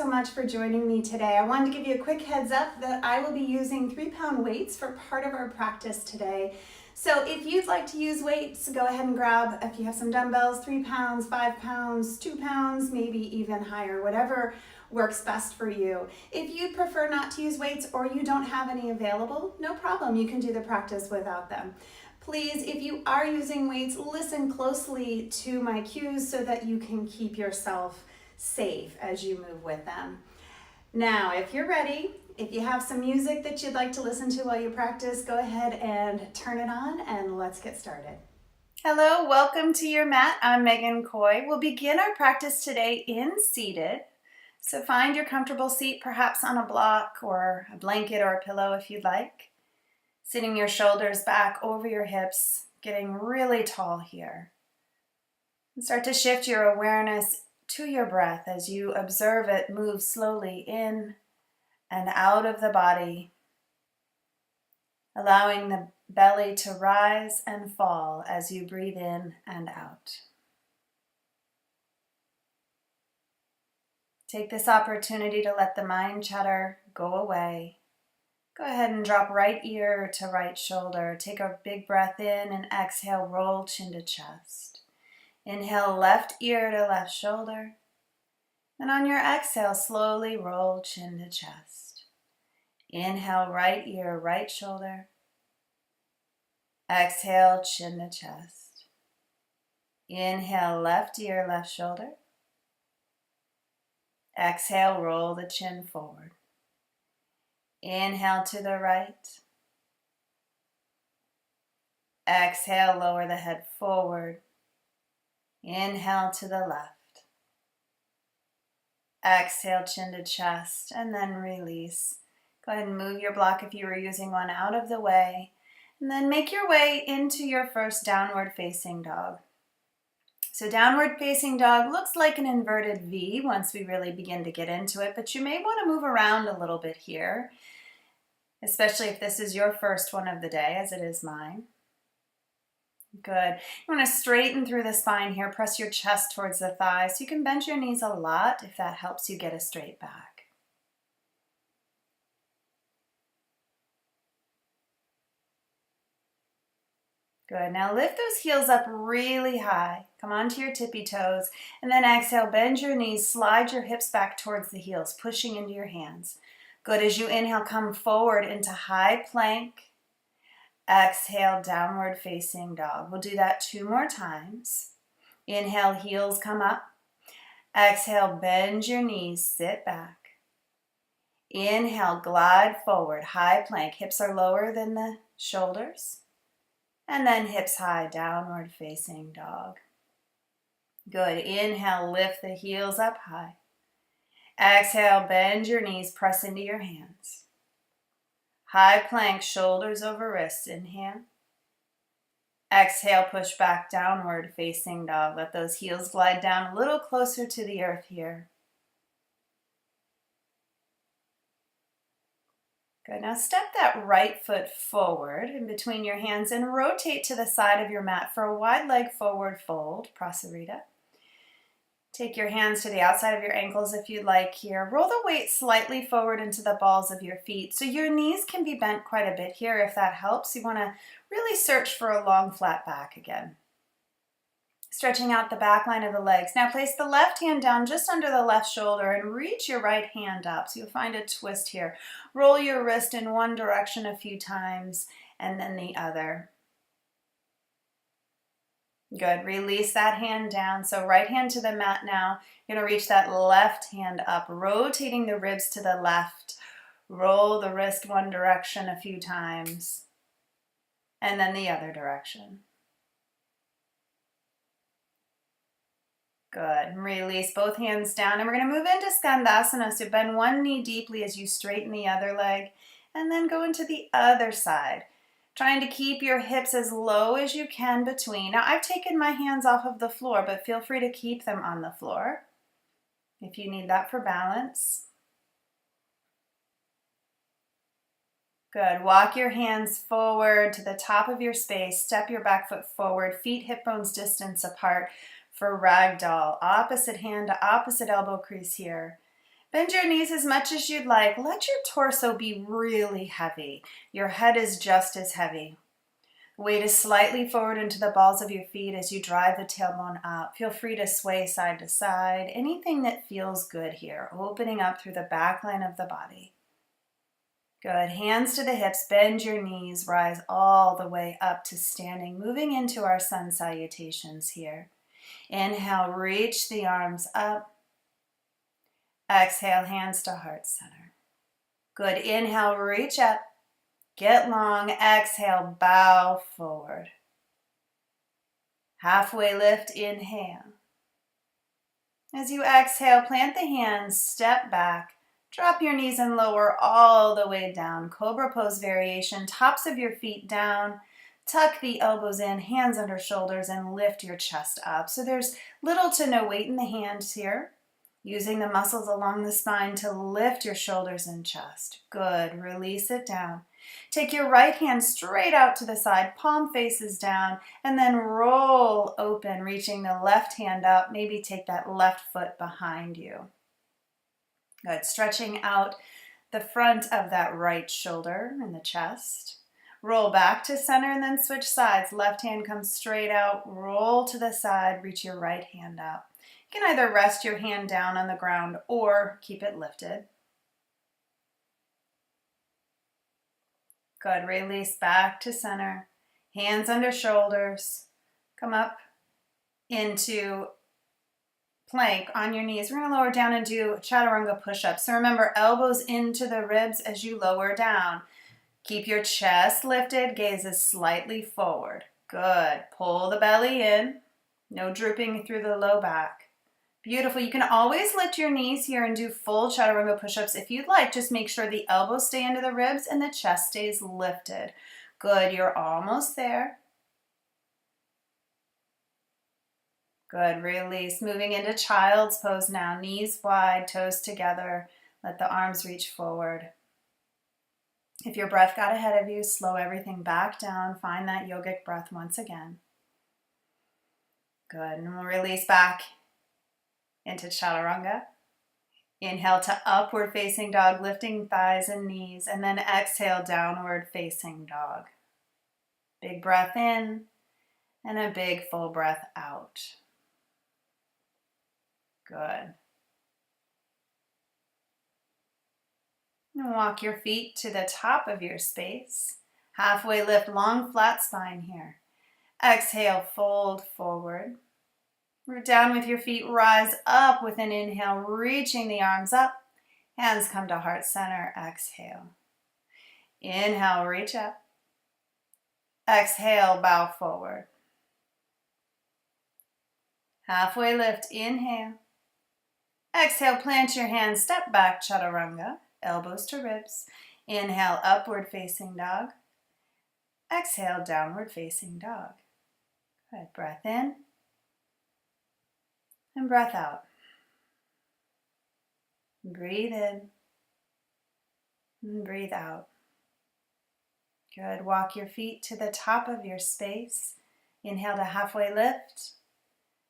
much for joining me today. I wanted to give you a quick heads up that I will be using 3-pound weights for part of our practice today. So if you'd like to use weights, go ahead and grab, if you have some dumbbells, 3 pounds, 5 pounds, 2 pounds, maybe even higher, whatever works best for you. If you prefer not to use weights or you don't have any available, no problem, you can do the practice without them. Please, if you are using weights, listen closely to my cues so that you can keep yourself safe as you move with them. Now, if you're ready, if you have some music that you'd like to listen to while you practice, go ahead and turn it on and let's get started. Hello, welcome to your mat. I'm Megan Coy. We'll begin our practice today in seated. So find your comfortable seat, perhaps on a block or a blanket or a pillow if you'd like. Sitting your shoulders back over your hips, getting really tall here. And start to shift your awareness to your breath as you observe it move slowly in and out of the body, allowing the belly to rise and fall as you breathe in and out. Take this opportunity to let the mind chatter go away. Go ahead and drop right ear to right shoulder. Take a big breath in and exhale, roll chin to chest. Inhale, left ear to left shoulder. And on your exhale, slowly roll chin to chest. Inhale, right ear, right shoulder. Exhale, chin to chest. Inhale, left ear, left shoulder. Exhale, roll the chin forward. Inhale to the right. Exhale, lower the head forward. Inhale to the left. Exhale, chin to chest, and then release. Go ahead and move your block if you were using one out of the way. And then make your way into your first downward facing dog. So downward facing dog looks like an inverted V once we really begin to get into it, but you may want to move around a little bit here, especially if this is your first one of the day, as it is mine. Good. You want to straighten through the spine here. Press your chest towards the thighs. You can bend your knees a lot if that helps you get a straight back. Good. Now lift those heels up really high. Come onto your tippy toes. And then exhale, bend your knees, slide your hips back towards the heels, pushing into your hands. Good. As you inhale, come forward into high plank. Exhale, downward facing dog. We'll do that 2 more times. Inhale, heels come up. Exhale, bend your knees, sit back. Inhale, glide forward, high plank. Hips are lower than the shoulders. And then hips high, downward facing dog. Good. Inhale, lift the heels up high. Exhale, bend your knees, press into your hands. High plank, shoulders over wrists, inhale. Exhale, push back, downward facing dog. Let those heels glide down a little closer to the earth here. Good, now step that right foot forward in between your hands and rotate to the side of your mat for a wide leg forward fold, Prasarita. Take your hands to the outside of your ankles if you'd like here. Roll the weight slightly forward into the balls of your feet. So your knees can be bent quite a bit here if that helps. You want to really search for a long flat back again. Stretching out the back line of the legs. Now place the left hand down just under the left shoulder and reach your right hand up. So you'll find a twist here. Roll your wrist in one direction a few times and then the other. Good. Release that hand down. So right hand to the mat now. You're going to reach that left hand up, rotating the ribs to the left. Roll the wrist one direction a few times. And then the other direction. Good. Release both hands down. And we're going to move into Skandasana. So bend one knee deeply as you straighten the other leg. And then go into the other side. Trying to keep your hips as low as you can between. Now I've taken my hands off of the floor, but feel free to keep them on the floor if you need that for balance. Good. Walk your hands forward to the top of your space. Step your back foot forward. Feet hip bones distance apart for ragdoll. Opposite hand to opposite elbow crease here. Bend your knees as much as you'd like. Let your torso be really heavy. Your head is just as heavy. Weight is slightly forward into the balls of your feet as you drive the tailbone up. Feel free to sway side to side. Anything that feels good here. Opening up through the back line of the body. Good. Hands to the hips. Bend your knees. Rise all the way up to standing. Moving into our sun salutations here. Inhale, reach the arms up. Exhale, hands to heart center. Good. Inhale, reach up. Get long. Exhale, bow forward. Halfway lift, inhale. As you exhale, plant the hands, step back. Drop your knees and lower all the way down. Cobra pose variation. Tops of your feet down. Tuck the elbows in, hands under shoulders, and lift your chest up. So there's little to no weight in the hands here. Using the muscles along the spine to lift your shoulders and chest. Good. Release it down. Take your right hand straight out to the side, palm faces down, and then roll open, reaching the left hand up. Maybe take that left foot behind you. Good. Stretching out the front of that right shoulder and the chest. Roll back to center and then switch sides. Left hand comes straight out, roll to the side, reach your right hand up. You can either rest your hand down on the ground or keep it lifted. Good. Release back to center. Hands under shoulders. Come up into plank on your knees. We're going to lower down and do chaturanga push-ups. So remember, elbows into the ribs as you lower down. Keep your chest lifted. Gaze is slightly forward. Good. Pull the belly in. No drooping through the low back. Beautiful. You can always lift your knees here and do full chaturanga push-ups if you'd like. Just make sure the elbows stay into the ribs and the chest stays lifted. Good. You're almost there. Good. Release. Moving into child's pose now. Knees wide, toes together. Let the arms reach forward. If your breath got ahead of you, slow everything back down. Find that yogic breath once again. Good. And we'll release back into chaturanga. Inhale to upward facing dog, lifting thighs and knees, and then exhale, downward facing dog. Big breath in and a big full breath out. Good. And walk your feet to the top of your space. Halfway lift, long flat spine here. Exhale, fold forward. Root down with your feet, rise up with an inhale, reaching the arms up. Hands come to heart center, exhale. Inhale, reach up. Exhale, bow forward. Halfway lift, inhale. Exhale, plant your hands, step back, chaturanga, elbows to ribs. Inhale, upward facing dog. Exhale, downward facing dog. Good, breath in. And breath out. Breathe in and breathe out. Good. Walk your feet to the top of your space. Inhale to halfway lift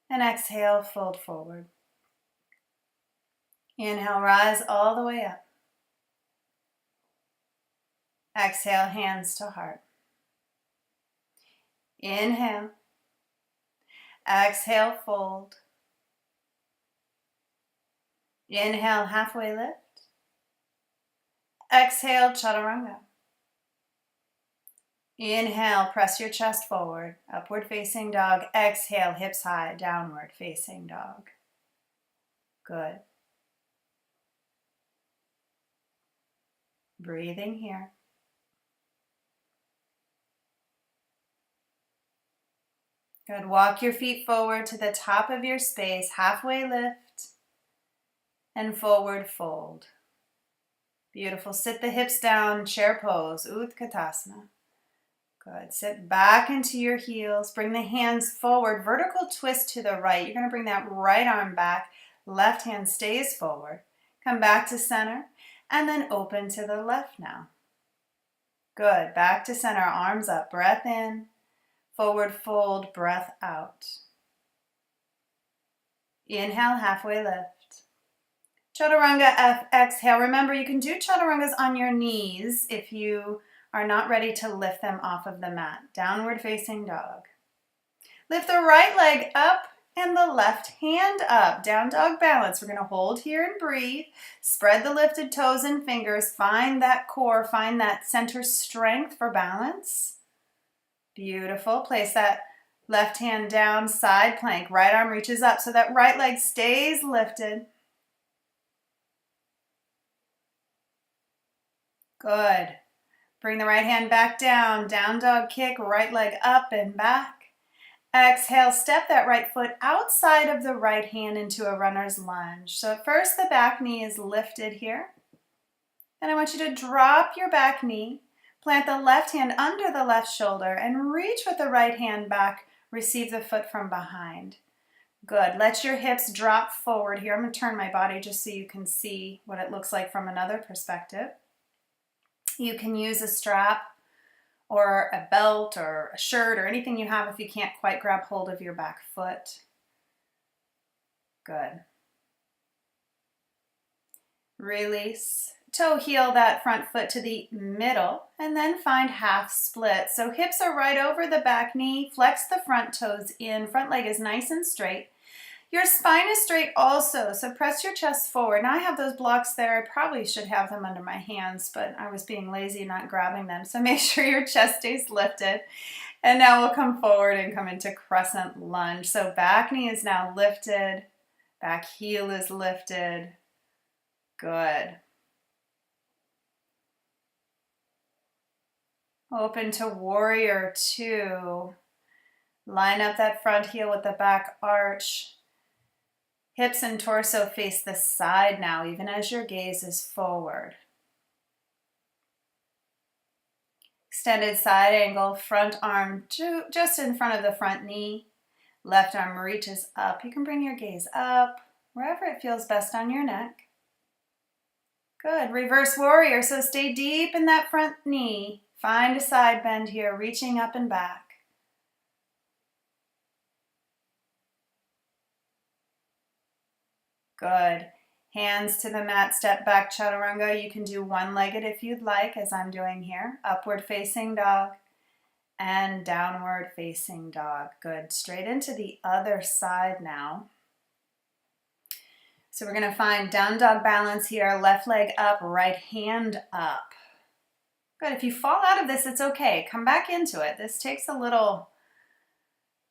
and exhale, fold forward. Inhale, rise all the way up. Exhale, hands to heart. Inhale. Exhale, fold. Inhale, halfway lift. Exhale, chaturanga. Inhale, press your chest forward, upward facing dog. Exhale, hips high, downward facing dog. Good. Breathing here. Good. Walk your feet forward to the top of your space, halfway lift. And forward fold. Beautiful. Sit the hips down, chair pose, Utkatasana. Good. Sit back into your heels. Bring the hands forward. Vertical twist to the right. You're going to bring that right arm back. Left hand stays forward. Come back to center. And then open to the left now. Good. Back to center. Arms up. Breath in. Forward fold. Breath out. Inhale, halfway lift. Chaturanga exhale. Remember, you can do chaturangas on your knees if you are not ready to lift them off of the mat. Downward facing dog. Lift the right leg up and the left hand up. Down dog balance. We're going to hold here and breathe. Spread the lifted toes and fingers. Find that core. Find that center strength for balance. Beautiful. Place that left hand down, side plank. Right arm reaches up so that right leg stays lifted. Good. Bring the right hand back down. Down dog kick. Right leg up and back. Exhale, step that right foot outside of the right hand into a runner's lunge. So at first the back knee is lifted here. And I want you to drop your back knee, plant the left hand under the left shoulder, and reach with the right hand back. Receive the foot from behind. Good. Let your hips drop forward here. I'm going to turn my body just so you can see what it looks like from another perspective. You can use a strap or a belt or a shirt or anything you have if you can't quite grab hold of your back foot. Good. Release. Toe heel that front foot to the middle and then find half split. So hips are right over the back knee. Flex the front toes in. Front leg is nice and straight. Your spine is straight also, so press your chest forward. Now I have those blocks there. I probably should have them under my hands, but I was being lazy not grabbing them. So make sure your chest stays lifted. And now we'll come forward and come into crescent lunge. So back knee is now lifted. Back heel is lifted. Good. Open to warrior two. Line up that front heel with the back arch. Hips and torso face the side now, even as your gaze is forward. Extended side angle, front arm just in front of the front knee. Left arm reaches up. You can bring your gaze up, wherever it feels best on your neck. Good. Reverse warrior, so stay deep in that front knee. Find a side bend here, reaching up and back. Good. Hands to the mat, step back chaturanga. You can do one-legged if you'd like, as I'm doing here. Upward facing dog and downward facing dog. Good. Straight into the other side now. So we're going to find down dog balance here. Left leg up, right hand up. Good. If you fall out of this, it's okay. Come back into it. This takes a little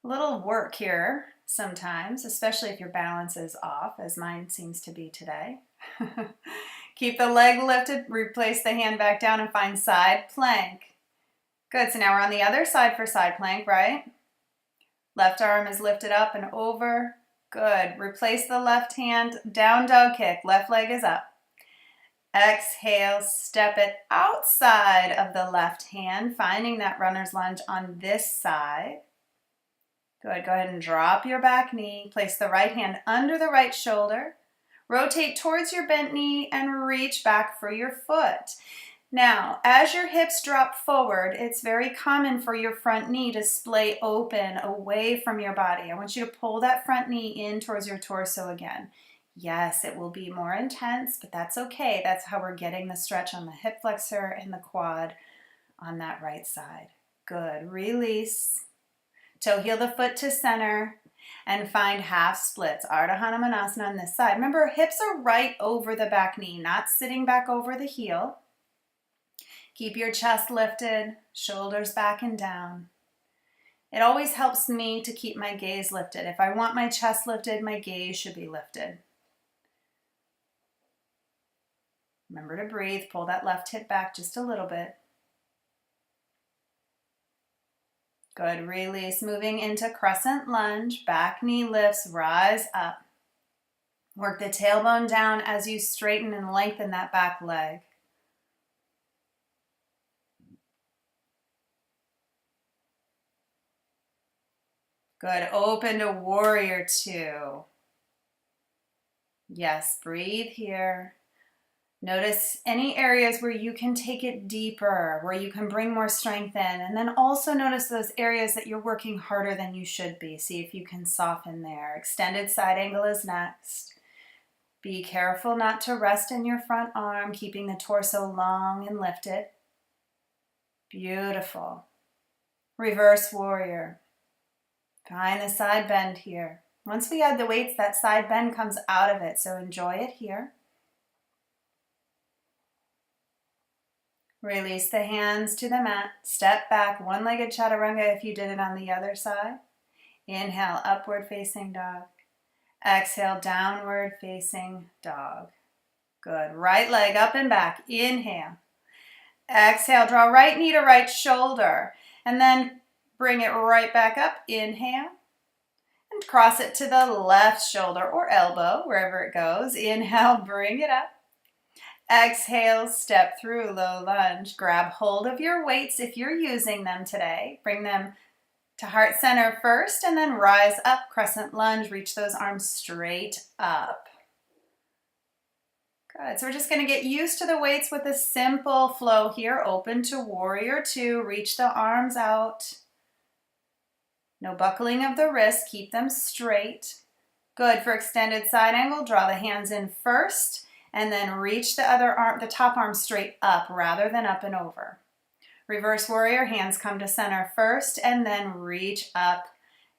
work here sometimes, especially if your balance is off, as mine seems to be today. Keep the leg lifted, replace the hand back down and find side plank. Good, so now we're on the other side for side plank, right? Left arm is lifted up and over. Good, replace the left hand, down dog kick, left leg is up. Exhale, step it outside of the left hand, finding that runner's lunge on this side. Good. Go ahead and drop your back knee. Place the right hand under the right shoulder. Rotate towards your bent knee and reach back for your foot. Now, as your hips drop forward, it's very common for your front knee to splay open away from your body. I want you to pull that front knee in towards your torso again. Yes, it will be more intense, but that's okay. That's how we're getting the stretch on the hip flexor and the quad on that right side. Good. Release. Toe heel the foot to center and find half splits. Ardha Hanumanasana on this side. Remember, hips are right over the back knee, not sitting back over the heel. Keep your chest lifted, shoulders back and down. It always helps me to keep my gaze lifted. If I want my chest lifted, my gaze should be lifted. Remember to breathe. Pull that left hip back just a little bit. Good, release. Moving into crescent lunge. Back knee lifts, rise up. Work the tailbone down as you straighten and lengthen that back leg. Good, open to warrior two. Yes, breathe here. Notice any areas where you can take it deeper, where you can bring more strength in. And then also notice those areas that you're working harder than you should be. See if you can soften there. Extended side angle is next. Be careful not to rest in your front arm, keeping the torso long and lifted. Beautiful. Reverse warrior. Find the side bend here. Once we add the weights, that side bend comes out of it, so enjoy it here. Release the hands to the mat. Step back, one-legged chaturanga if you did it on the other side. Inhale, upward facing dog. Exhale, downward facing dog. Good. Right leg up and back. Inhale. Exhale, draw right knee to right shoulder. And then bring it right back up. Inhale. And cross it to the left shoulder or elbow, wherever it goes. Inhale, bring it up. Exhale, step through low lunge. Grab hold of your weights if you're using them today. Bring them to heart center first and then rise up, crescent lunge. Reach those arms straight up. Good. So we're just going to get used to the weights with a simple flow here. Open to warrior two. Reach the arms out. No buckling of the wrists. Keep them straight. Good. For extended side angle, draw the hands in first and then reach the other arm, the top arm straight up rather than up and over. Reverse warrior, hands come to center first and then reach up,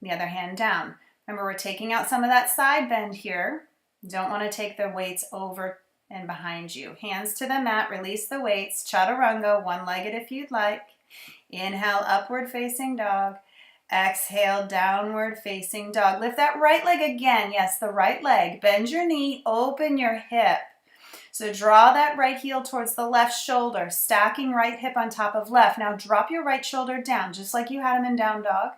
the other hand down. Remember, we're taking out some of that side bend here. You don't want to take the weights over and behind you. Hands to the mat, release the weights. Chaturanga, one-legged if you'd like. Inhale, upward facing dog. Exhale, downward facing dog. Lift that right leg again. Yes, the right leg. Bend your knee, open your hip. So draw that right heel towards the left shoulder, stacking right hip on top of left. Now drop your right shoulder down, just like you had them in down dog.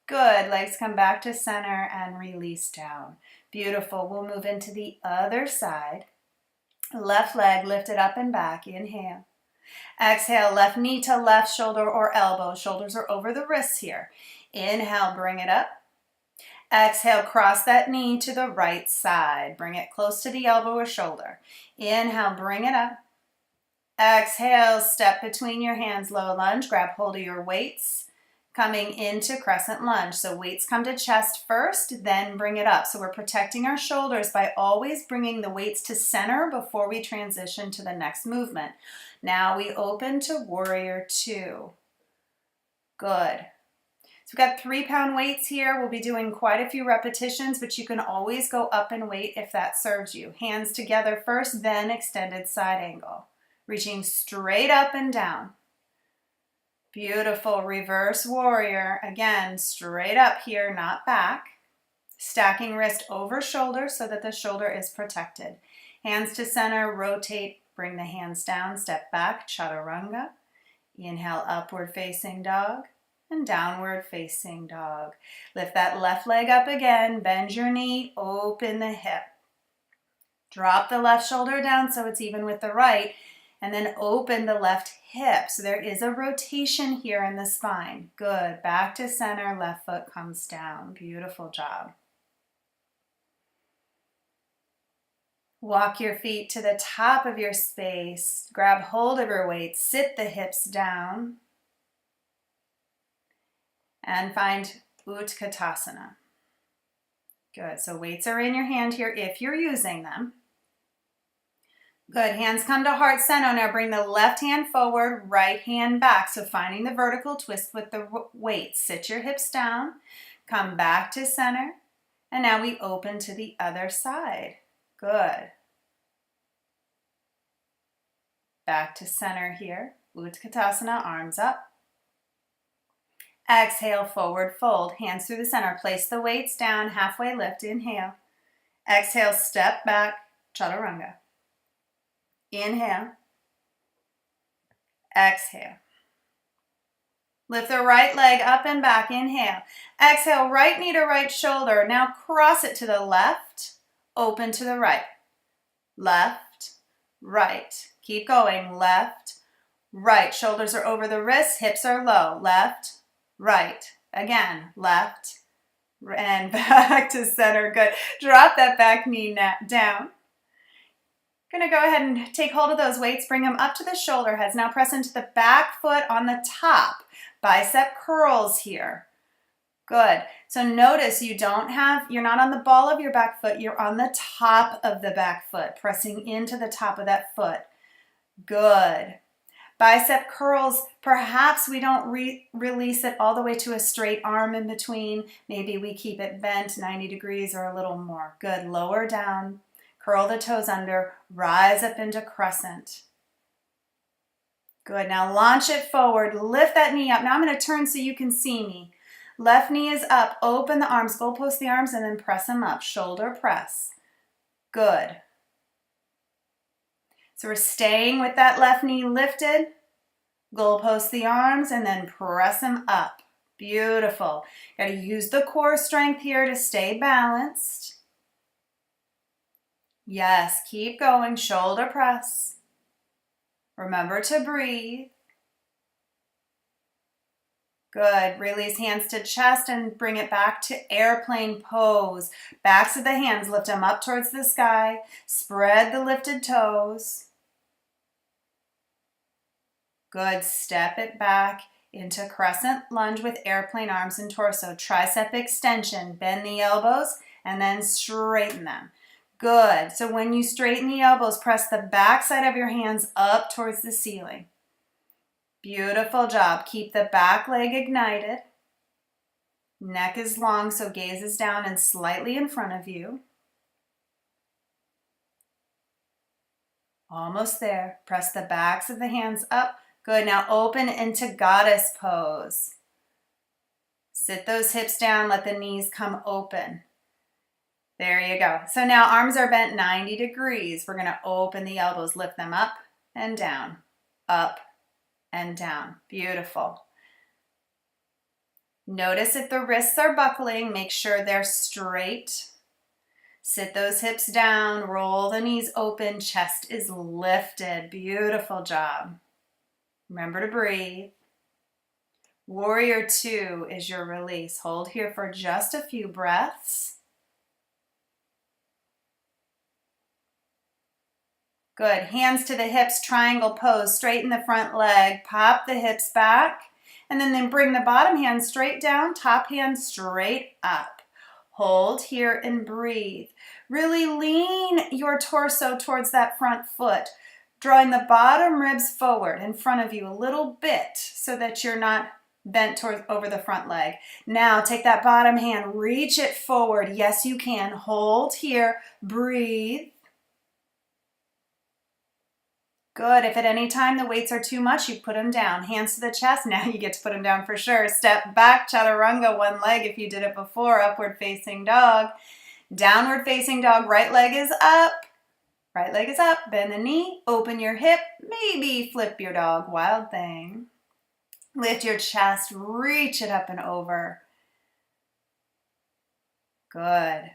Good. Legs come back to center and release down. Beautiful. We'll move into the other side. Left leg lifted up and back. Inhale. Exhale, left knee to left shoulder or elbow. Shoulders are over the wrists here. Inhale, bring it up. Exhale, cross that knee to the right side. Bring it close to the elbow or shoulder. Inhale, bring it up. Exhale, step between your hands, low lunge. Grab hold of your weights. Coming into crescent lunge. So weights come to chest first, then bring it up. So we're protecting our shoulders by always bringing the weights to center before we transition to the next movement. Now we open to warrior two. Good. So we've got 3-pound weights here. We'll be doing quite a few repetitions, but you can always go up in weight if that serves you. Hands together first, then extended side angle. Reaching straight up and down. Beautiful. Reverse warrior. Again, straight up here, not back. Stacking wrist over shoulder so that the shoulder is protected. Hands to center, rotate, bring the hands down, step back, chaturanga. Inhale, upward facing dog. And downward facing dog. Lift that left leg up again. Bend your knee. Open the hip. Drop the left shoulder down so it's even with the right. And then open the left hip. So there is a rotation here in the spine. Good. Back to center. Left foot comes down. Beautiful job. Walk your feet to the top of your space. Grab hold of your weight. Sit the hips down. And find Utkatasana. Good. So weights are in your hand here if you're using them. Good. Hands come to heart center. Now bring the left hand forward, right hand back. So finding the vertical twist with the weights. Sit your hips down. Come back to center. And now we open to the other side. Good. Back to center here. Utkatasana, arms up. Exhale, forward fold, hands through the center. Place the weights down, halfway lift, inhale. Exhale, step back, chaturanga. Inhale. Exhale. Lift the right leg up and back, inhale. Exhale, right knee to right shoulder. Now cross it to the left, open to the right. Left, right. Keep going, left, right. Shoulders are over the wrists, hips are low. Left, right. Again, left and back to center. Good. Drop that back knee down. Going to go ahead and take hold of those weights. Bring them up to the shoulder heads. Now press into the back foot on the top. Bicep curls here. Good. So notice you're not on the ball of your back foot, you're on the top of the back foot, pressing into the top of that foot. Good. Bicep curls, perhaps we don't release it all the way to a straight arm in between. Maybe we keep it bent 90 degrees or a little more. Good. Lower down, curl the toes under, rise up into crescent. Good. Now launch it forward, lift that knee up. Now I'm going to turn so you can see me. Left knee is up, open the arms, goalpost the arms, and then press them up. Shoulder press. Good. So we're staying with that left knee lifted. Goalpost the arms, and then press them up. Beautiful. Got to use the core strength here to stay balanced. Yes, keep going. Shoulder press. Remember to breathe. Good. Release hands to chest and bring it back to airplane pose. Backs of the hands, lift them up towards the sky. Spread the lifted toes. Good. Step it back into crescent lunge with airplane arms and torso. Tricep extension. Bend the elbows and then straighten them. Good. So when you straighten the elbows, press the back side of your hands up towards the ceiling. Beautiful job. Keep the back leg ignited. Neck is long, so gaze is down and slightly in front of you. Almost there. Press the backs of the hands up. Good. Now open into goddess pose. Sit those hips down. Let the knees come open. There you go. So now arms are bent 90 degrees. We're going to open the elbows. Lift them up and down. Up and down. Beautiful. Notice if the wrists are buckling, make sure they're straight. Sit those hips down, roll the knees open, chest is lifted. Beautiful job. Remember to breathe. Warrior 2 is your release. Hold here for just a few breaths. Good. Hands to the hips, triangle pose. Straighten the front leg. Pop the hips back. And then bring the bottom hand straight down. Top hand straight up. Hold here and breathe. Really lean your torso towards that front foot. Drawing the bottom ribs forward in front of you a little bit so that you're not bent over the front leg. Now take that bottom hand. Reach it forward. Yes, you can. Hold here. Breathe. Good. If at any time the weights are too much, you put them down. Hands to the chest. Now you get to put them down for sure. Step back, chaturanga, one leg if you did it before. Upward facing dog. Downward facing dog. Right leg is up. Right leg is up. Bend the knee. Open your hip. Maybe flip your dog. Wild thing. Lift your chest. Reach it up and over. Good.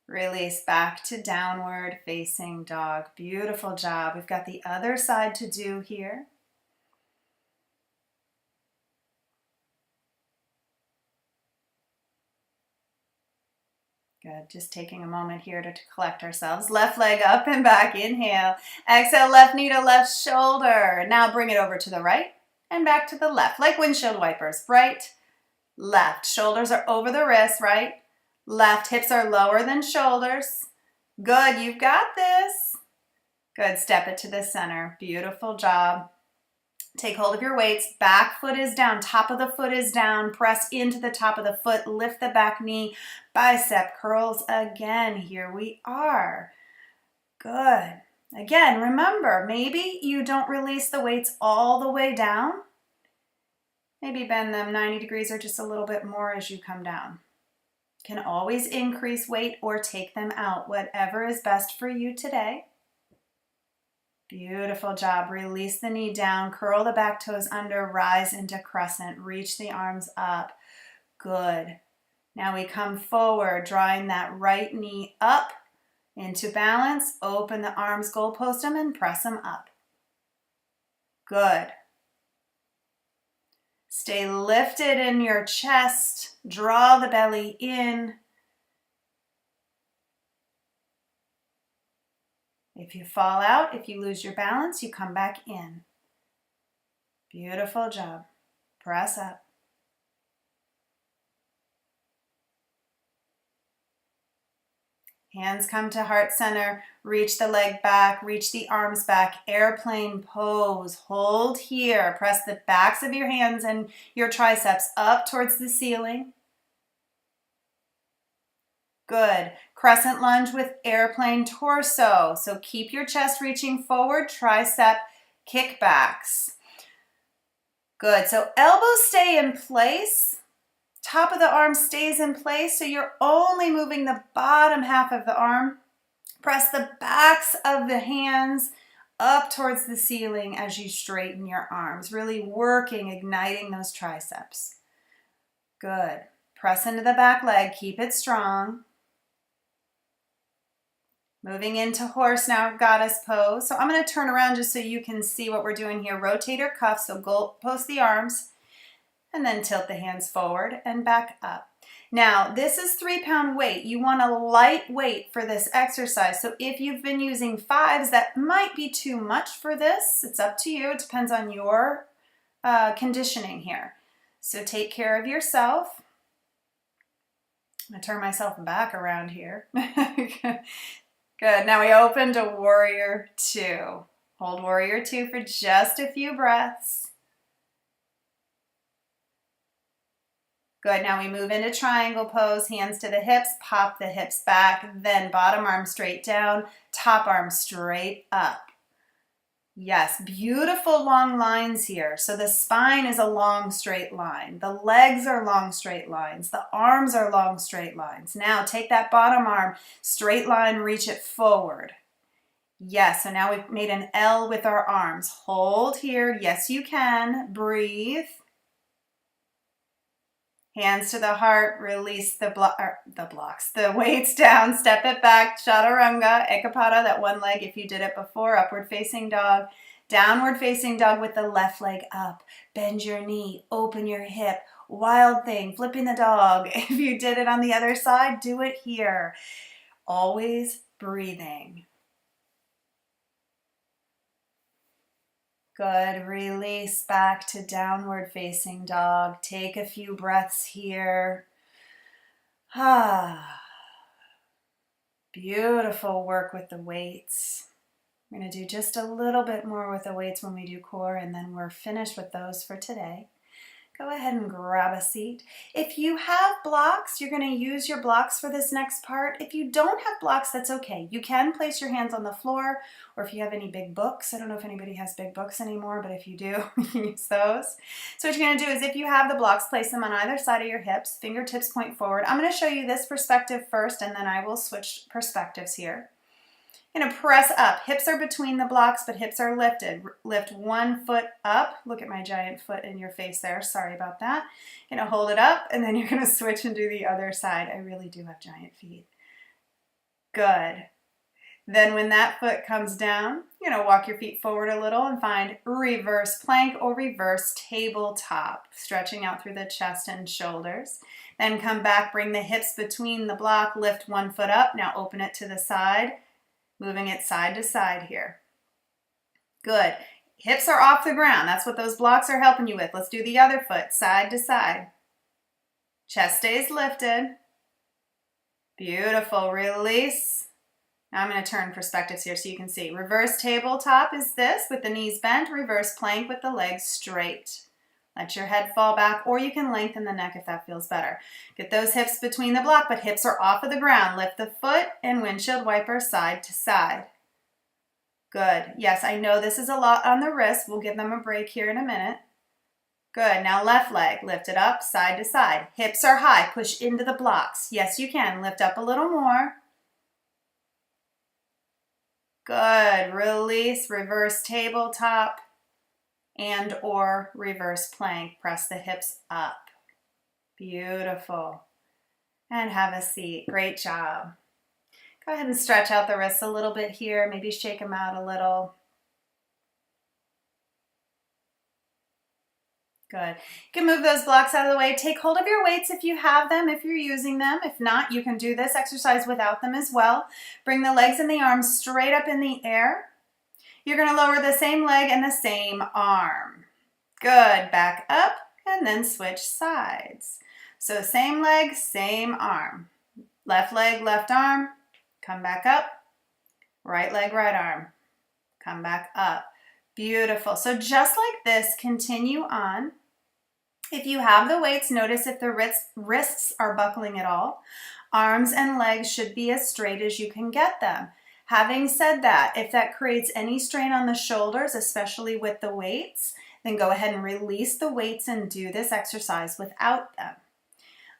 Release back to downward facing dog. Beautiful job. We've got the other side to do here. Good. Just taking a moment here to collect ourselves. Left leg up and back. Inhale. Exhale, left knee to left shoulder. Now bring it over to the right and back to the left, like windshield wipers. Right, left. Shoulders are over the wrists, right? Left. Hips are lower than shoulders. Good. You've got this. Good. Step it to the center. Beautiful job. Take hold of your weights. Back foot is down. Top of the foot is down. Press into the top of the foot. Lift the back knee. Bicep curls again. Here we are. Good. Again, remember, maybe you don't release the weights all the way down. Maybe bend them 90 degrees or just a little bit more as you come down. Can always increase weight or take them out, whatever is best for you today. Beautiful job. Release the knee down, curl the back toes under, rise into crescent, reach the arms up. Good. Now we come forward, drawing that right knee up into balance. Open the arms, goalpost them, and press them up. Good. Stay lifted in your chest. Draw the belly in. If you fall out, if you lose your balance, you come back in. Beautiful job. Press up. Hands come to heart center. Reach the leg back, reach the arms back. Airplane pose. Hold here. Press the backs of your hands and your triceps up towards the ceiling. Good. Crescent lunge with airplane torso. So keep your chest reaching forward, tricep kickbacks. Good. So elbows stay in place. Top of the arm stays in place, so you're only moving the bottom half of the arm. Press the backs of the hands up towards the ceiling as you straighten your arms, really working, igniting those triceps. Good. Press into the back leg, keep it strong. Moving into horse now, goddess pose. So I'm going to turn around just so you can see what we're doing here. Rotator cuff, so go post the arms. And then tilt the hands forward and back up. Now, this is 3-pound weight. You want a light weight for this exercise. So if you've been using 5s, that might be too much for this. It's up to you. It depends on your conditioning here. So take care of yourself. I'm going to turn myself back around here. Good. Now we open to Warrior 2. Hold Warrior 2 for just a few breaths. Good, now we move into triangle pose, hands to the hips, pop the hips back, then bottom arm straight down, top arm straight up. Yes, beautiful long lines here. So the spine is a long straight line. The legs are long straight lines. The arms are long straight lines. Now take that bottom arm, straight line, reach it forward. Yes, so now we've made an L with our arms. Hold here. Yes, you can. Breathe. Hands to the heart, release the blocks, the weights down, step it back, chaturanga, ekapada, that one leg if you did it before, upward facing dog, downward facing dog with the left leg up, bend your knee, open your hip, wild thing, flipping the dog. If you did it on the other side, do it here. Always breathing. Good, release back to downward facing dog. Take a few breaths here. Beautiful work with the weights. We're going to do just a little bit more with the weights when we do core, and then we're finished with those for today. Go ahead and grab a seat. If you have blocks, you're going to use your blocks for this next part. If you don't have blocks, that's okay. You can place your hands on the floor, or if you have any big books. I don't know if anybody has big books anymore, but if you do, you can use those. So what you're going to do is if you have the blocks, place them on either side of your hips, fingertips point forward. I'm going to show you this perspective first, and then I will switch perspectives here. You're going to press up. Hips are between the blocks, but hips are lifted. Lift one foot up. Look at my giant foot in your face there. Sorry about that. You're going to hold it up, and then you're going to switch and do the other side. I really do have giant feet. Good. Then when that foot comes down, you're going to walk your feet forward a little and find reverse plank or reverse tabletop, stretching out through the chest and shoulders. Then come back, bring the hips between the block, lift one foot up. Now open it to the side. Moving it side to side here. Good. Hips are off the ground. That's what those blocks are helping you with. Let's do the other foot, side to side. Chest stays lifted. Beautiful. Release. Now I'm going to turn perspectives here so you can see. Reverse tabletop is this with the knees bent. Reverse plank with the legs straight. Let your head fall back, or you can lengthen the neck if that feels better. Get those hips between the block, but hips are off of the ground. Lift the foot and windshield wiper side to side. Good. Yes, I know this is a lot on the wrist. We'll give them a break here in a minute. Good. Now left leg, lift it up side to side. Hips are high. Push into the blocks. Yes, you can. Lift up a little more. Good. Release, reverse tabletop. And or reverse plank. Press the hips up. Beautiful. And have a seat. Great job. Go ahead and stretch out the wrists a little bit here. Maybe shake them out a little. Good. You can move those blocks out of the way. Take hold of your weights if you have them, if you're using them. If not, you can do this exercise without them as well. Bring the legs and the arms straight up in the air. You're going to lower the same leg and the same arm. Good. Back up and then switch sides. So same leg, same arm. Left leg, left arm. Come back up. Right leg, right arm. Come back up. Beautiful. So just like this, continue on. If you have the weights, notice if the wrists are buckling at all. Arms and legs should be as straight as you can get them. Having said that, if that creates any strain on the shoulders, especially with the weights, then go ahead and release the weights and do this exercise without them.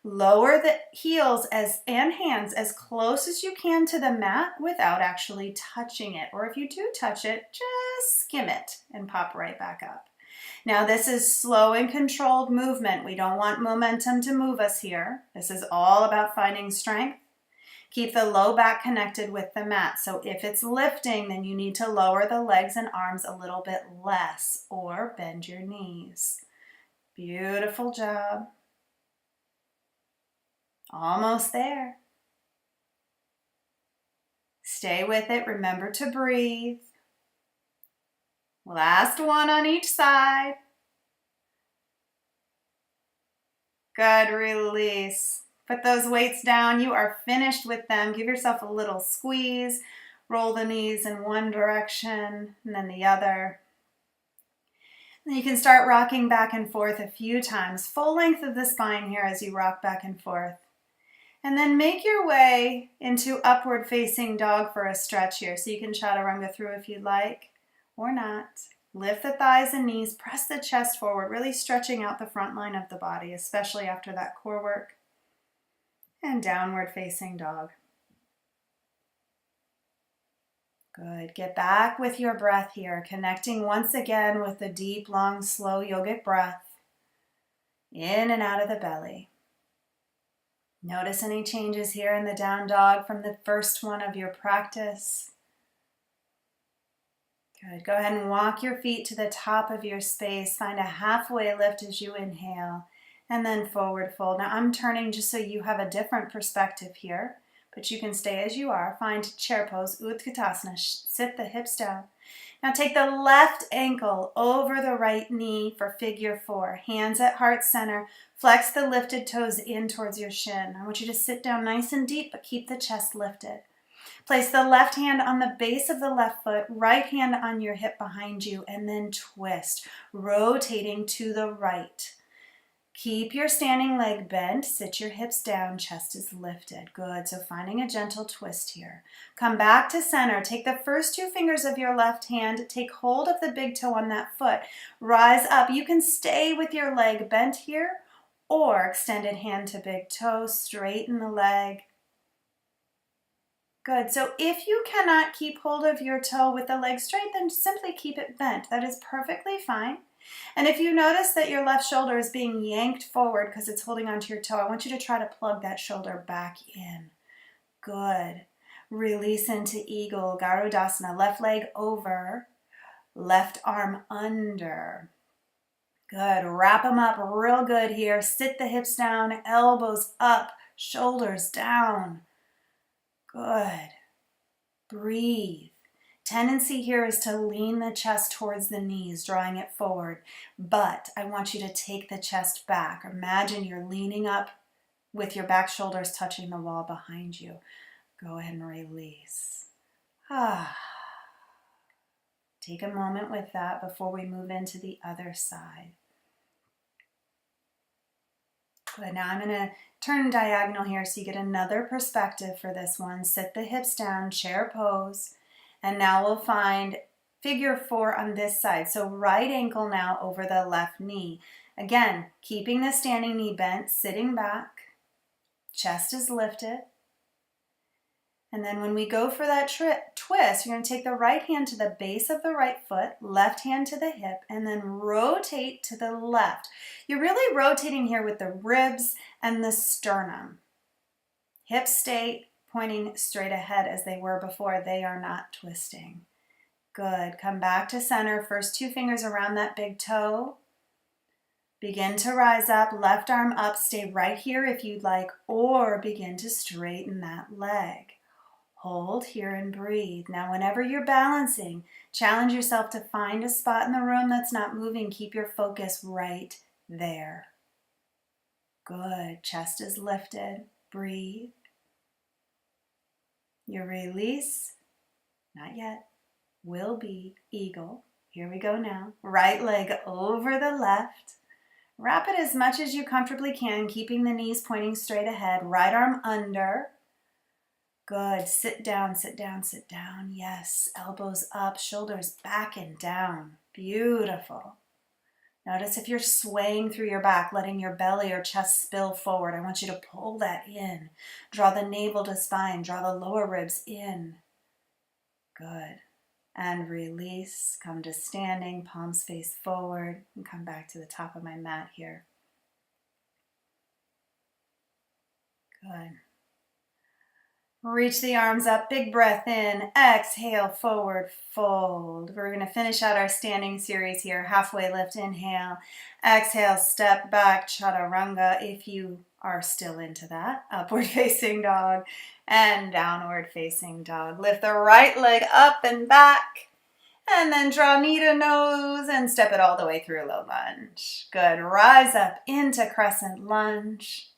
Lower the heels and hands as close as you can to the mat without actually touching it. Or if you do touch it, just skim it and pop right back up. Now this is slow and controlled movement. We don't want momentum to move us here. This is all about finding strength. Keep the low back connected with the mat. So if it's lifting, then you need to lower the legs and arms a little bit less or bend your knees. Beautiful job. Almost there. Stay with it. Remember to breathe. Last one on each side. Good, release. Put those weights down. You are finished with them. Give yourself a little squeeze. Roll the knees in one direction and then the other. And you can start rocking back and forth a few times. Full length of the spine here as you rock back and forth. And then make your way into upward facing dog for a stretch here. So you can chaturanga through if you'd like or not. Lift the thighs and knees, press the chest forward, really stretching out the front line of the body, especially after that core work. And downward facing dog. Good. Get back with your breath here, connecting once again with the deep, long, slow yogic breath in and out of the belly. Notice any changes here in the down dog from the first one of your practice. Good. Go ahead and walk your feet to the top of your space. Find a halfway lift as you inhale and then forward fold. Now I'm turning just so you have a different perspective here, but you can stay as you are. Find chair pose, Utkatasana. Sit the hips down. Now take the left ankle over the right knee for figure four. Hands at heart center. Flex the lifted toes in towards your shin. I want you to sit down nice and deep, but keep the chest lifted. Place the left hand on the base of the left foot, right hand on your hip behind you, and then twist, rotating to the right. Keep your standing leg bent, sit your hips down, chest is lifted. Good, so finding a gentle twist here. Come back to center, take the first two fingers of your left hand, take hold of the big toe on that foot, rise up. You can stay with your leg bent here, or extended hand to big toe, straighten the leg. Good, so if you cannot keep hold of your toe with the leg straight, then simply keep it bent. That is perfectly fine. And if you notice that your left shoulder is being yanked forward because it's holding onto your toe, I want you to try to plug that shoulder back in. Good. Release into Eagle, Garudasana. Left leg over, left arm under. Good. Wrap them up real good here. Sit the hips down, elbows up, shoulders down. Good. Breathe. Tendency here is to lean the chest towards the knees, drawing it forward. But I want you to take the chest back. Imagine you're leaning up with your back shoulders touching the wall behind you. Go ahead and release. Take a moment with that before we move into the other side. Good. Now I'm going to turn diagonal here so you get another perspective for this one. Sit the hips down, chair pose. And now we'll find figure four on this side. So right ankle now over the left knee. Again, keeping the standing knee bent, sitting back. Chest is lifted. And then when we go for that twist, you're going to take the right hand to the base of the right foot, left hand to the hip, and then rotate to the left. You're really rotating here with the ribs and the sternum. Hips stay pointing straight ahead as they were before. They are not twisting. Good. Come back to center. First two fingers around that big toe. Begin to rise up. Left arm up. Stay right here if you'd like, or begin to straighten that leg. Hold here and breathe. Now, whenever you're balancing, challenge yourself to find a spot in the room that's not moving. Keep your focus right there. Good. Chest is lifted. Breathe. You release, not yet, will be eagle. Here we go now. Right leg over the left. Wrap it as much as you comfortably can, keeping the knees pointing straight ahead. Right arm under. Good. Sit down, sit down, sit down. Yes. Elbows up, shoulders back and down. Beautiful. Notice if you're swaying through your back, letting your belly or chest spill forward. I want you to pull that in. Draw the navel to spine. Draw the lower ribs in. Good. And release. Come to standing, palms face forward, and come back to the top of my mat here. Good. Reach the arms up, big breath in, exhale, forward fold. We're going to finish out our standing series here. Halfway lift, inhale, exhale, step back, chaturanga if you are still into that. Upward facing dog and downward facing dog. Lift the right leg up and back. And then draw knee to nose and step it all the way through low lunge. Good. Rise up into crescent lunge.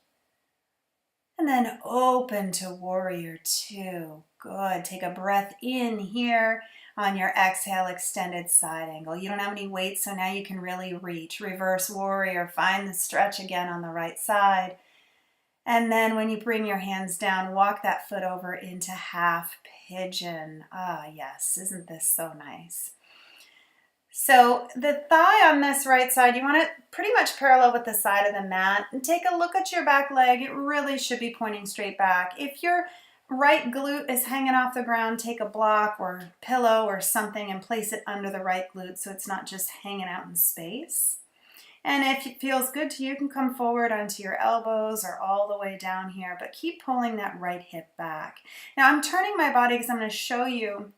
And then open to warrior two. Good. Take a breath in here. On your exhale, extended side angle. You don't have any weight, so now you can really reach. Reverse warrior. Find the stretch again on the right side. And then when you bring your hands down, walk that foot over into half pigeon. Ah, yes. Isn't this so nice? So the thigh on this right side, you want it pretty much parallel with the side of the mat. And take a look at your back leg. It really should be pointing straight back. If your right glute is hanging off the ground, take a block or pillow or something and place it under the right glute so it's not just hanging out in space. And if it feels good to you, you can come forward onto your elbows or all the way down here, but keep pulling that right hip back. Now I'm turning my body because I'm going to show you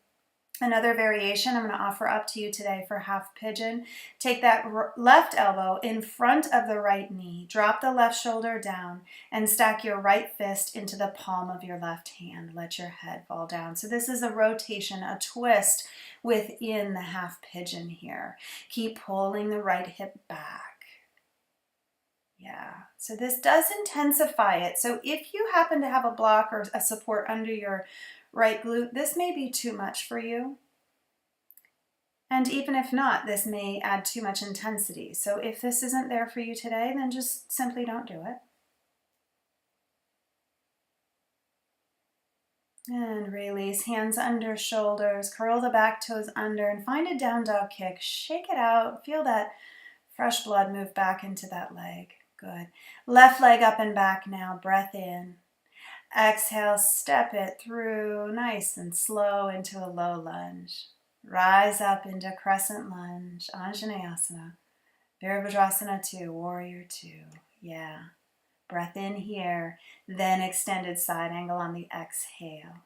another variation I'm going to offer up to you today for half pigeon. Take that left elbow in front of the right knee. Drop the left shoulder down and stack your right fist into the palm of your left hand. Let your head fall down. So this is a rotation, a twist within the half pigeon here. Keep pulling the right hip back. Yeah, so this does intensify it. So if you happen to have a block or a support under your right glute, this may be too much for you. And even if not, this may add too much intensity. So if this isn't there for you today, then just simply don't do it. And release, hands under shoulders, curl the back toes under and find a down dog kick. Shake it out, feel that fresh blood move back into that leg. Good. Left leg up and back now, breath in. Exhale, step it through nice and slow into a low lunge. Rise up into crescent lunge, Anjaneyasana. Virabhadrasana 2, warrior 2. Yeah. Breath in here, then extended side angle on the exhale.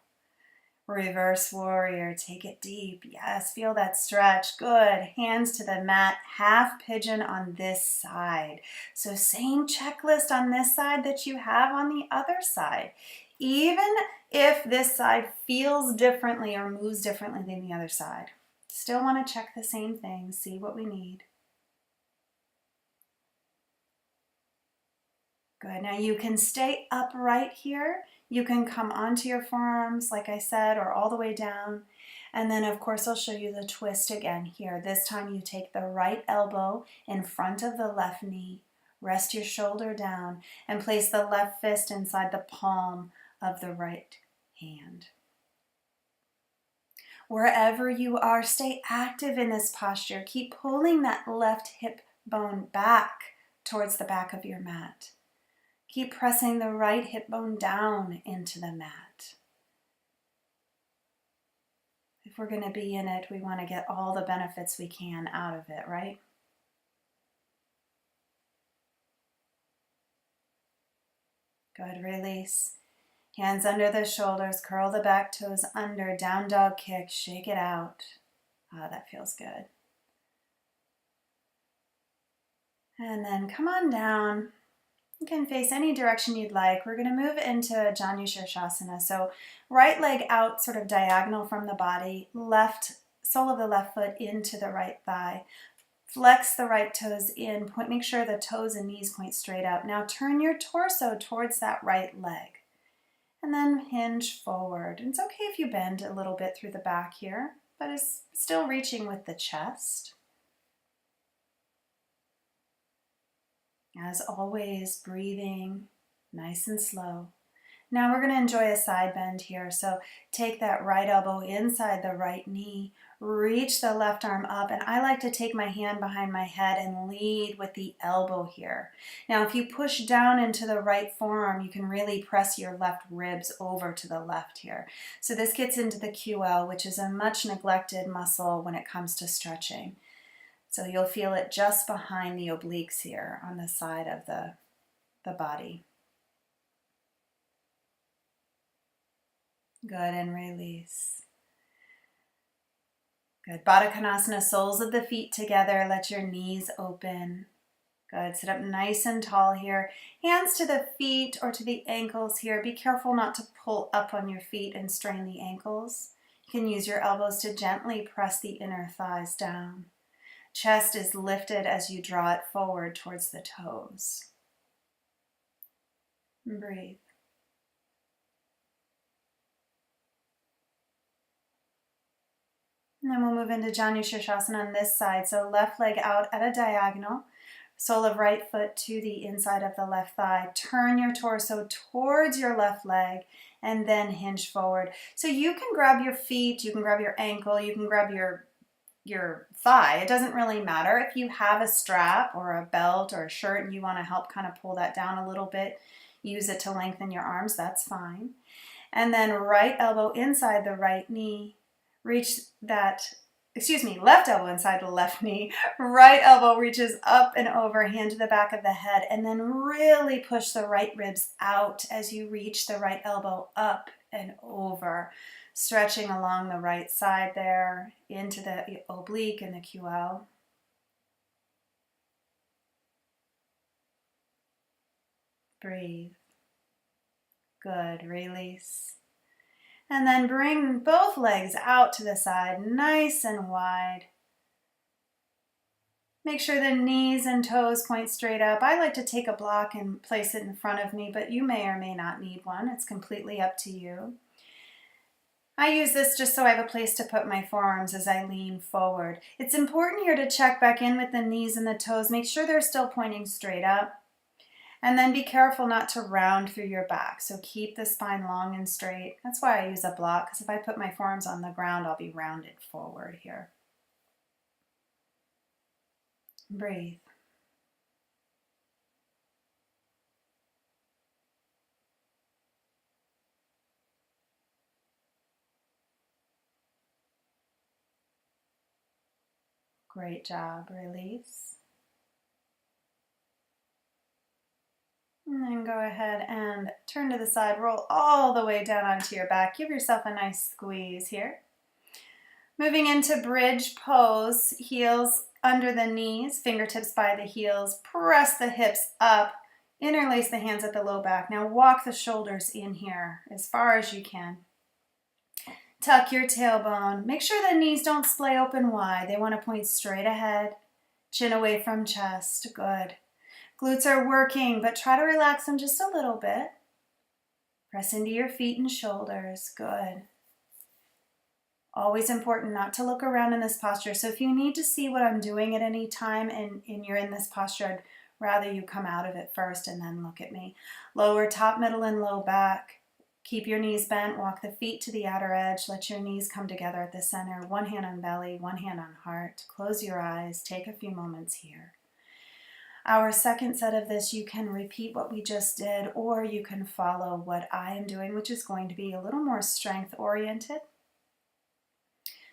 Reverse warrior, take it deep. Yes, feel that stretch. Good. Hands to the mat, half pigeon on this side. So same checklist on this side that you have on the other side. Even if this side feels differently or moves differently than the other side, still want to check the same thing, see what we need. Good. Now you can stay upright here. You can come onto your forearms, like I said, or all the way down. And then, of course, I'll show you the twist again here. This time you take the right elbow in front of the left knee. Rest your shoulder down and place the left fist inside the palm of the right hand. Wherever you are, stay active in this posture. Keep pulling that left hip bone back towards the back of your mat. Keep pressing the right hip bone down into the mat. If we're going to be in it, we want to get all the benefits we can out of it, right? Good, release. Hands under the shoulders, curl the back toes under, down dog kick, shake it out. Ah, that feels good. And then come on down. You can face any direction you'd like. We're going to move into Janu Shirshasana. So right leg out, sort of diagonal from the body, left sole of the left foot into the right thigh. Flex the right toes in, make sure the toes and knees point straight out. Now turn your torso towards that right leg. And then hinge forward. And it's okay if you bend a little bit through the back here, but it's still reaching with the chest. As always, breathing nice and slow. Now we're going to enjoy a side bend here. So take that right elbow inside the right knee, reach the left arm up, and I like to take my hand behind my head and lead with the elbow here. Now if you push down into the right forearm, you can really press your left ribs over to the left here. So this gets into the QL, which is a much neglected muscle when it comes to stretching. So you'll feel it just behind the obliques here on the side of the body. Good, and release. Good. Baddha Konasana, soles of the feet together. Let your knees open. Good. Sit up nice and tall here. Hands to the feet or to the ankles here. Be careful not to pull up on your feet and strain the ankles. You can use your elbows to gently press the inner thighs down. Chest is lifted as you draw it forward towards the toes. Breathe. And then we'll move into Janu Shirshasana on this side. So left leg out at a diagonal, sole of right foot to the inside of the left thigh. Turn your torso towards your left leg and then hinge forward. So you can grab your feet, you can grab your ankle, you can grab your thigh. It doesn't really matter. If you have a strap or a belt or a shirt and you want to help kind of pull that down a little bit, use it to lengthen your arms, that's fine. And then right elbow inside the right knee. Reach that, left elbow inside the left knee. Right elbow reaches up and over, hand to the back of the head, and then really push the right ribs out as you reach the right elbow up and over. Stretching along the right side there, into the oblique and the QL. Breathe. Good, release. And then bring both legs out to the side, nice and wide. Make sure the knees and toes point straight up. I like to take a block and place it in front of me, but you may or may not need one. It's completely up to you. I use this just so I have a place to put my forearms as I lean forward. It's important here to check back in with the knees and the toes. Make sure they're still pointing straight up. And then be careful not to round through your back. So keep the spine long and straight. That's why I use a block, because if I put my forearms on the ground, I'll be rounded forward here. Breathe. Great job. Release. And then go ahead and turn to the side, roll all the way down onto your back. Give yourself a nice squeeze here. Moving into bridge pose, heels under the knees, fingertips by the heels. Press the hips up, interlace the hands at the low back. Now walk the shoulders in here as far as you can. Tuck your tailbone. Make sure the knees don't splay open wide. They want to point straight ahead, chin away from chest. Good. Glutes are working, but try to relax them just a little bit. Press into your feet and shoulders. Good. Always important not to look around in this posture. So if you need to see what I'm doing at any time and you're in this posture, I'd rather you come out of it first and then look at me. Lower top, middle, and low back. Keep your knees bent. Walk the feet to the outer edge. Let your knees come together at the center. One hand on belly, one hand on heart. Close your eyes. Take a few moments here. Our second set of this, you can repeat what we just did, or you can follow what I am doing, which is going to be a little more strength oriented.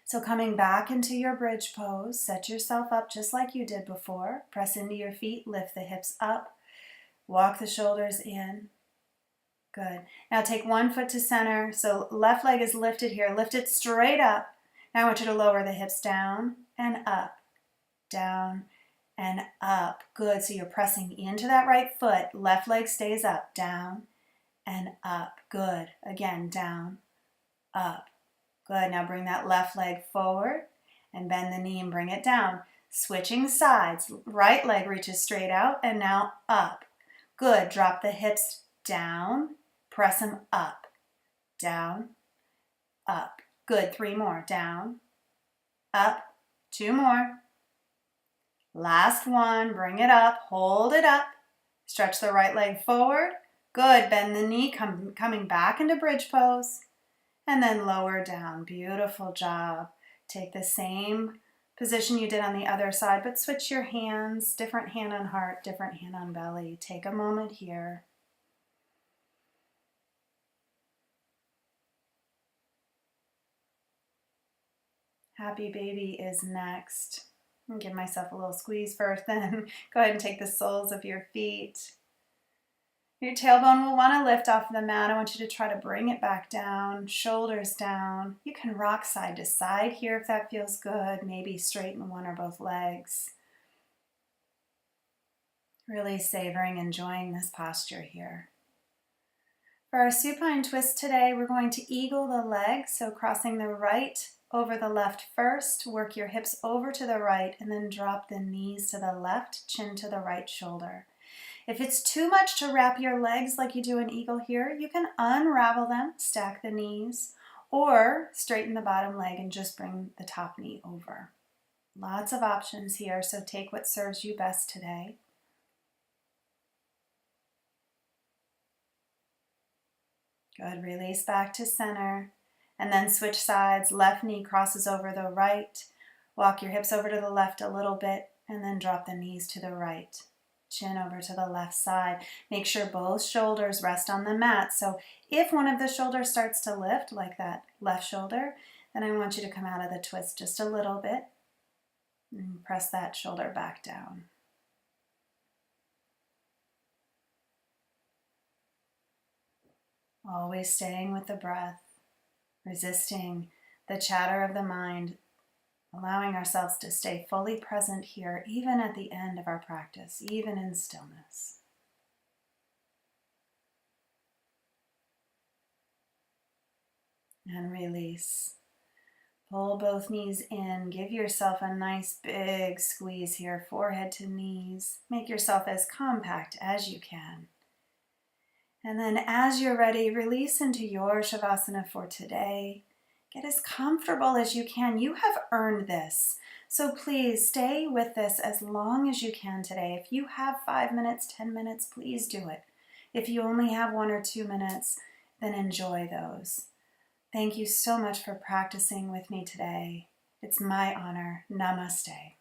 So coming back into your bridge pose, set yourself up just like you did before. Press into your feet, lift the hips up, walk the shoulders in. Good. Now take one foot to center. So left leg is lifted here. Lift it straight up. Now I want you to lower the hips down and up, down and up. Good. So you're pressing into that right foot. Left leg stays up, down and up. Good. Again, down, up. Good. Now bring that left leg forward and bend the knee and bring it down. Switching sides. Right leg reaches straight out and now up. Good. Drop the hips down. Press them up. down, up. Good, 3 more. Down, up, 2 more. Last one, bring it up, hold it up. Stretch the right leg forward. Good, bend the knee, coming back into bridge pose. And then lower down, beautiful job. Take the same position you did on the other side, but switch your hands, different hand on heart, different hand on belly. Take a moment here. Happy baby is next. I'll give myself a little squeeze first, then go ahead and take the soles of your feet. Your tailbone will want to lift off the mat. I want you to try to bring it back down, shoulders down. You can rock side to side here if that feels good. Maybe straighten one or both legs. Really savoring, enjoying this posture here. For our supine twist today, we're going to eagle the legs, so crossing the right over the left first, work your hips over to the right, and then drop the knees to the left, chin to the right shoulder. If it's too much to wrap your legs like you do an eagle here, you can unravel them, stack the knees, or straighten the bottom leg and just bring the top knee over. Lots of options here, so take what serves you best today. Good, release back to center. And then switch sides, left knee crosses over the right. Walk your hips over to the left a little bit, and then drop the knees to the right. Chin over to the left side. Make sure both shoulders rest on the mat. So if one of the shoulders starts to lift, like that left shoulder, then I want you to come out of the twist just a little bit and press that shoulder back down. Always staying with the breath, resisting the chatter of the mind, allowing ourselves to stay fully present here, even at the end of our practice, even in stillness. And release. Pull both knees in. Give yourself a nice big squeeze here, forehead to knees. Make yourself as compact as you can. And then as you're ready, release into your Shavasana for today. Get as comfortable as you can. You have earned this. So please stay with this as long as you can today. If you have 5 minutes, 10 minutes, please do it. If you only have 1 or 2 minutes, then enjoy those. Thank you so much for practicing with me today. It's my honor. Namaste.